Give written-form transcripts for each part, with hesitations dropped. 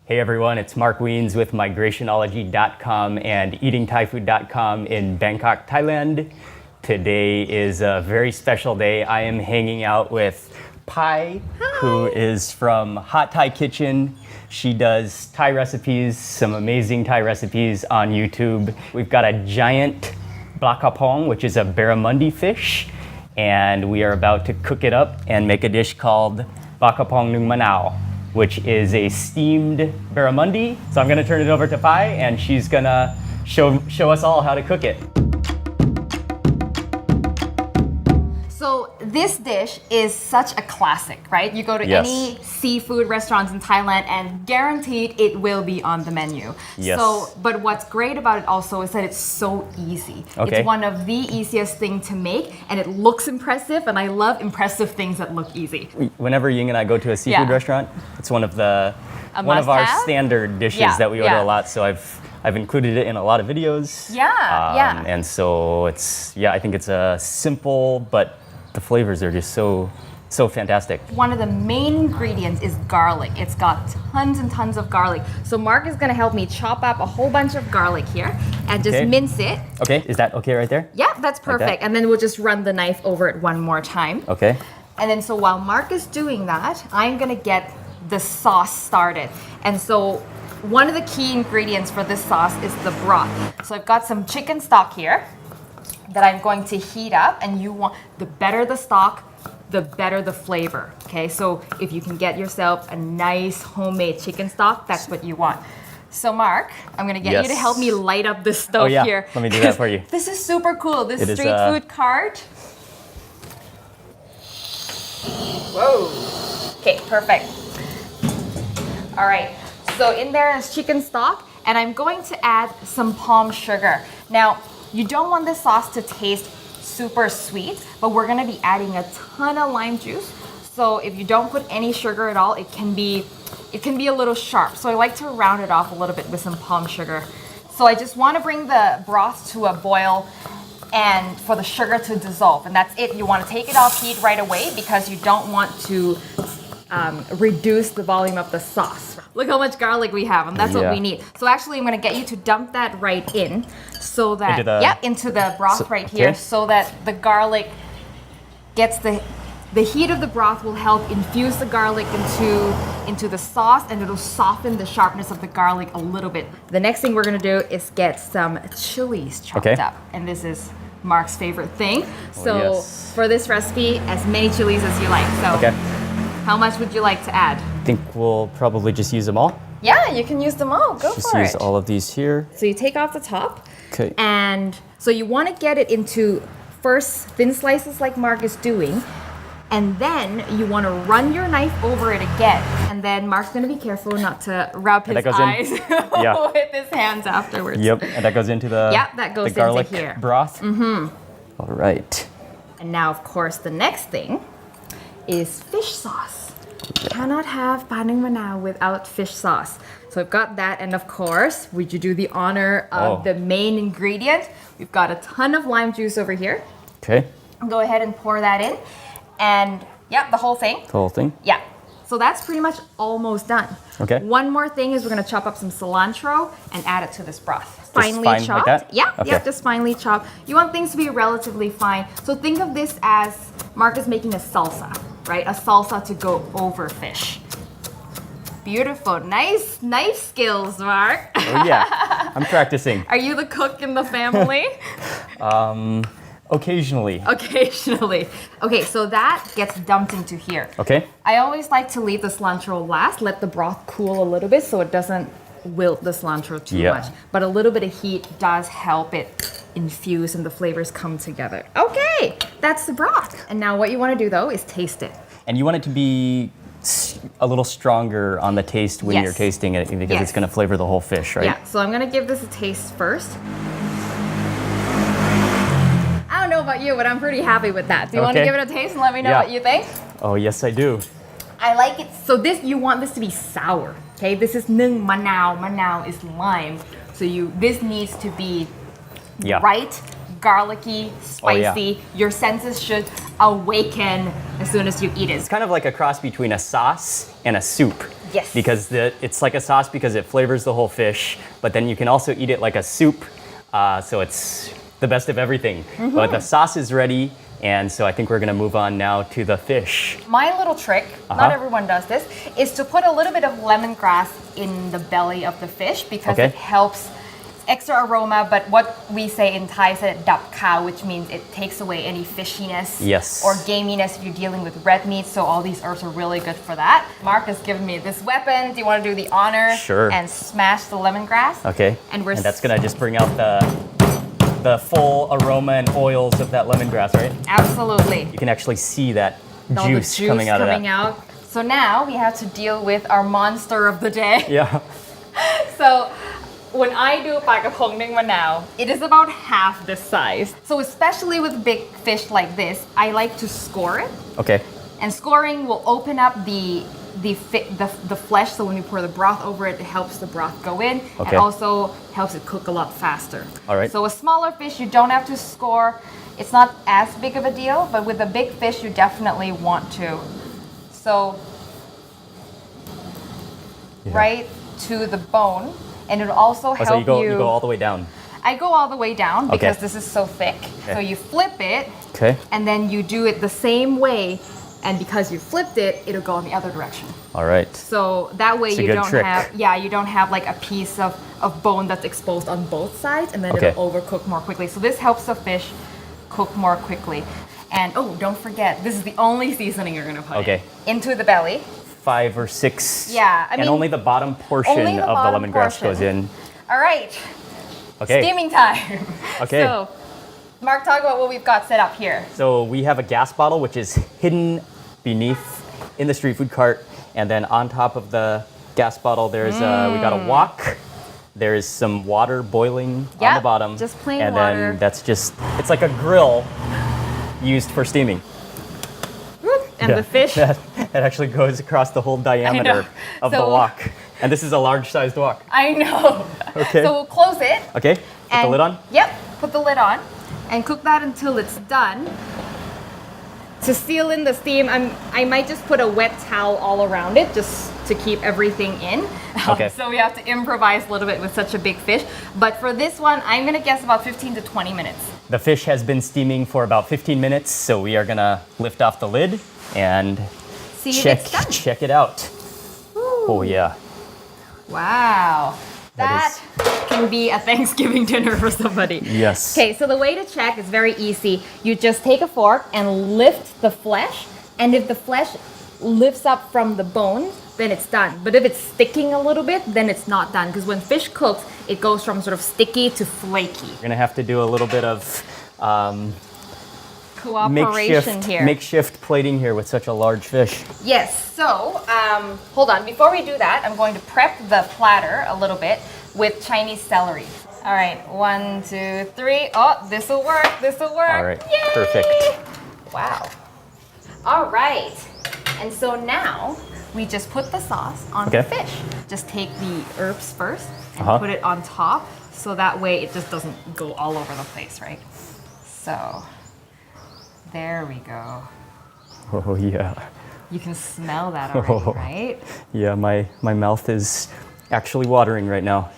Hey everyone, it's Mark Weens with migrationology.com and eatingthaifood.com in Bangkok, Thailand. Today is a very special day. I am hanging out with Pai, who is from Hot Thai Kitchen. She does Thai recipes, some amazing Thai recipes on YouTube. We've got a giant pla ka pong, which is a barramundi fish, and we are about to cook it up and make a dish called pla ka pong ng manaw, which is a steamed barramundi. So I'm gonna turn it over to Pai and she's gonna show us all how to cook it. So this dish is such a classic, right? You go to any seafood restaurants in Thailand and guaranteed it will be on the menu. Yes. But what's great about it also is that it's so easy. Okay. It's one of the easiest things to make and it looks impressive, and I love impressive things that look easy. Whenever Ying and I go to a seafood restaurant, it's one of our standard dishes that we order a lot. So I've included it in a lot of videos. And so I think it's a simple, but the flavors are just so fantastic. One of the main ingredients is garlic. It's got tons and tons of garlic. So Mark is gonna help me chop up a whole bunch of garlic here and just mince it. Okay, is that okay right there? Yeah, that's perfect. Like that? And then we'll just run the knife over it one more time. Okay. And then so while Mark is doing that, I'm gonna get the sauce started. And so one of the key ingredients for this sauce is the broth. So I've got some chicken stock here that I'm going to heat up, and the better the stock, the better the flavor, okay? So if you can get yourself a nice homemade chicken stock, that's what you want. So Mark, I'm gonna get you to help me light up the stove here. Let me do that for you. This is super cool, this street food cart. Whoa. Okay, perfect. All right, so in there is chicken stock, and I'm going to add some palm sugar. Now, you don't want this sauce to taste super sweet, but we're gonna be adding a ton of lime juice. So if you don't put any sugar at all, it can be a little sharp. So I like to round it off a little bit with some palm sugar. So I just wanna bring the broth to a boil and for the sugar to dissolve, and that's it. You wanna take it off heat right away because you don't want to reduce the volume of the sauce. Look how much garlic we have, and that's what we need. So actually, I'm gonna get you to dump that right in, so that into the broth right here, so that the garlic gets the heat of the broth will help infuse the garlic into the sauce, and it'll soften the sharpness of the garlic a little bit. The next thing we're gonna do is get some chilies chopped up, and this is Mark's favorite thing. So for this recipe, as many chilies as you like. So. How much would you like to add? I think we'll probably just use them all. Yeah, you can use them all. Go for it. Just use all of these here. So you take off the top. Okay. And so you want to get it into first thin slices like Mark is doing. And then you want to run your knife over it again. And then Mark's going to be careful not to rub his eyes with his hands afterwards. Yep, and that goes into the, that goes the garlic into here. Broth. Mm-hmm. All right. And now, of course, the next thing is fish sauce. Cannot have pa ng manaw without fish sauce. So I've got that, and of course, would you do the honor of the main ingredient? We've got a ton of lime juice over here. Okay. Go ahead and pour that in. And the whole thing. The whole thing? Yeah. So that's pretty much almost done. Okay. One more thing is we're gonna chop up some cilantro and add it to this broth. Finely chopped. Like that? Yeah, just finely chopped. You want things to be relatively fine. So think of this as Mark is making a salsa, right? A salsa to go over fish. Beautiful. Nice skills, Mark. Oh yeah, I'm practicing. Are you the cook in the family? Occasionally. Okay, so that gets dumped into here. Okay. I always like to leave the cilantro last, let the broth cool a little bit so it doesn't wilt the cilantro too much. But a little bit of heat does help it infuse and the flavors come together. Okay, that's the broth. And now what you want to do though is taste it. And you want it to be a little stronger on the taste when you're tasting it because it's going to flavor the whole fish, right? Yeah, so I'm going to give this a taste first. I don't know about you, but I'm pretty happy with that. Do you want to give it a taste and let me know what you think? Oh, yes, I do. I like it. So you want this to be sour, okay? This is ng manaw. Manaw is lime. So this needs to be right, garlicky, spicy. Your senses should awaken as soon as you eat it. It's kind of like a cross between a sauce and a soup. Yes. Because it's like a sauce because it flavors the whole fish, but then you can also eat it like a soup. So it's the best of everything. But the sauce is ready, and so I think we're gonna move on now to the fish. My little trick, not everyone does this, is to put a little bit of lemongrass in the belly of the fish because it helps extra aroma, but what we say in Thai is dap cow, which means it takes away any fishiness or gaminess if you're dealing with red meat. So all these herbs are really good for that. Mark has given me this weapon. Do you want to do the honor? Sure. And smash the lemongrass? Okay. And that's gonna just bring out the full aroma and oils of that lemongrass, right? Absolutely. You can actually see that All juice the juice coming out of that. So now we have to deal with our monster of the day. Yeah. So when I do ปลากะพงนึ่งมะนาว it is about half this size. So especially with big fish like this, I like to score it. Okay. And scoring will open up the flesh, so when we pour the broth over it, it helps the broth go in and also helps it cook a lot faster. All right. So a smaller fish, you don't have to score. It's not as big of a deal, but with a big fish, you definitely want to. So right to the bone, and it'll also help so you go all the way down. I go all the way down because this is so thick. So you flip it, and then you do it the same way. And because you flipped it, it'll go in the other direction. All right. So that way it's you don't have like a piece of bone that's exposed on both sides, and then it'll overcook more quickly. So this helps the fish cook more quickly. And oh, don't forget, this is the only seasoning you're gonna put into the belly. 5 or 6. Yeah, I mean, and only the bottom portion of the lemongrass goes in. All right. Okay. Steaming time. Okay. So, Mark, talk about what we've got set up here. So we have a gas bottle which is hidden beneath in the street food cart, and then on top of the gas bottle there's we got a wok. There's some water boiling on the bottom. Just plain and water. then that's it's like a grill used for steaming. And the fish. That actually goes across the whole diameter of the wok. And this is a large sized wok. I know. Okay. So we'll close it. Okay. Put the lid on? Yep. Put the lid on and cook that until it's done. To seal in the steam, I might just put a wet towel all around it just to keep everything in. Okay. So we have to improvise a little bit with such a big fish. But for this one, I'm gonna guess about 15 to 20 minutes. The fish has been steaming for about 15 minutes, so we are gonna lift off the lid and check it out. Ooh. Oh yeah. Wow. That can be a Thanksgiving dinner for somebody. Yes. Okay, so the way to check is very easy. You just take a fork and lift the flesh, and if the flesh lifts up from the bone, then it's done. But if it's sticking a little bit, then it's not done, because when fish cooks, it goes from sort of sticky to flaky. We're gonna have to do a little bit of cooperation here. Makeshift plating here with such a large fish. Yes, so hold on. Before we do that, I'm going to prep the platter a little bit with Chinese celery. All right, 1, 2, 3. Oh, this will work. This will work. All right, Yay! perfect. Wow. All right, and so now we just put the sauce on the fish. Just take the herbs first and put it on top, so that way it just doesn't go all over the place, right? So there we go. Oh yeah. You can smell that already, right? Yeah, my mouth is actually watering right now.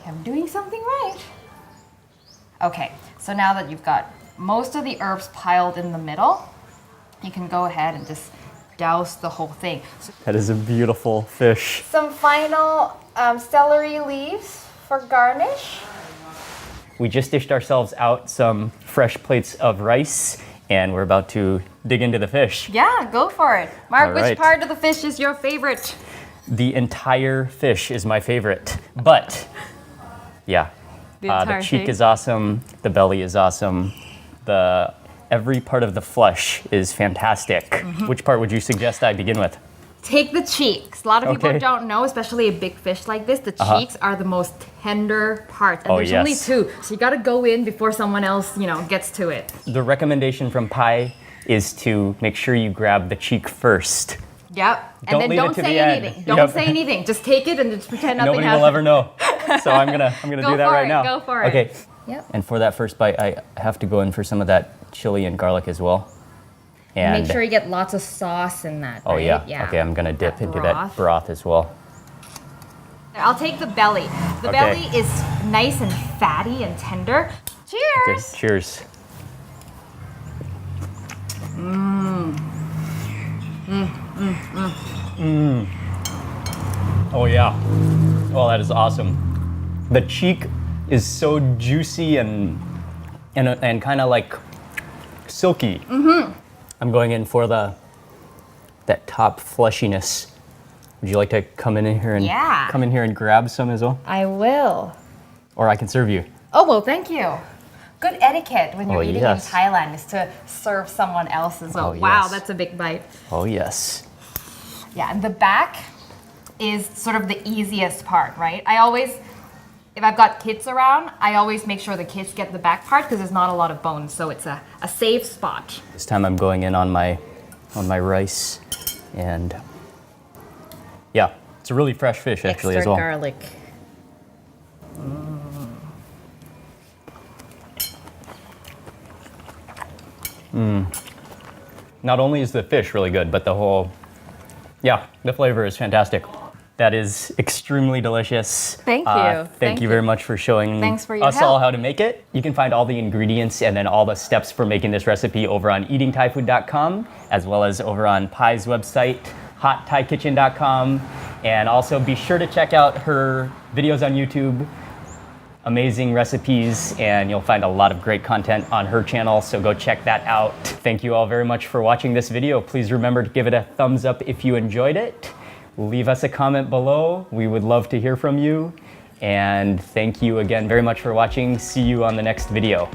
I'm doing something right. Okay, so now that you've got most of the herbs piled in the middle, you can go ahead and just douse the whole thing. That is a beautiful fish. Some final celery leaves for garnish. We just dished ourselves out some fresh plates of rice, and we're about to dig into the fish. Yeah, go for it. Mark, which part of the fish is your favorite? The entire fish is my favorite, but yeah, the cheek is awesome, the belly is awesome, every part of the flesh is fantastic. Which part would you suggest I begin with? Take the cheeks. A lot of people don't know, especially a big fish like this, the cheeks are the most tender parts. And there's only 2, so you gotta go in before someone else, gets to it. The recommendation from Pai is to make sure you grab the cheek first. Yep. And then don't say anything. Don't say anything. Just take it and just pretend nothing happened. Nobody will ever know. So I'm gonna do that right now. Go for it. Okay. Yep. And for that first bite, I have to go in for some of that chili and garlic as well. And Make sure you get lots of sauce in that. oh right? yeah. Okay, I'm gonna dip That into that broth as well. I'll take the belly. The Okay. belly is nice and fatty and tender. Okay, Cheers! cheers. Oh yeah. Oh, that is awesome. The cheek is so juicy and kind of like silky. I'm going in for that top fleshiness. Would you like to come in here and Yeah. come in here and grab some as well, I will. or I can serve you? Oh, well, thank you. Good etiquette when you're Oh, eating yes. in Thailand is to serve someone else as well. Oh, Wow, yes. that's a big bite. Oh yes. Yeah, and the back is sort of the easiest part, right? If I've got kids around, I always make sure the kids get the back part because there's not a lot of bones, so it's a safe spot. This time I'm going in on my rice, and yeah, it's a really fresh fish actually Extra as well. garlic. Not only is the fish really good, but the flavor is fantastic. That is extremely delicious. Thank you. Thank you very much for showing Thanks for your us all help. how to make it. You can find all the ingredients and then all the steps for making this recipe over on eatingthaifood.com, as well as over on Pai's website, hotthaikitchen.com. And also be sure to check out her videos on YouTube. Amazing recipes, and you'll find a lot of great content on her channel, so go check that out. Thank you all very much for watching this video. Please remember to give it a thumbs up if you enjoyed it. Leave us a comment below. We would love to hear from you. And thank you again very much for watching. See you on the next video.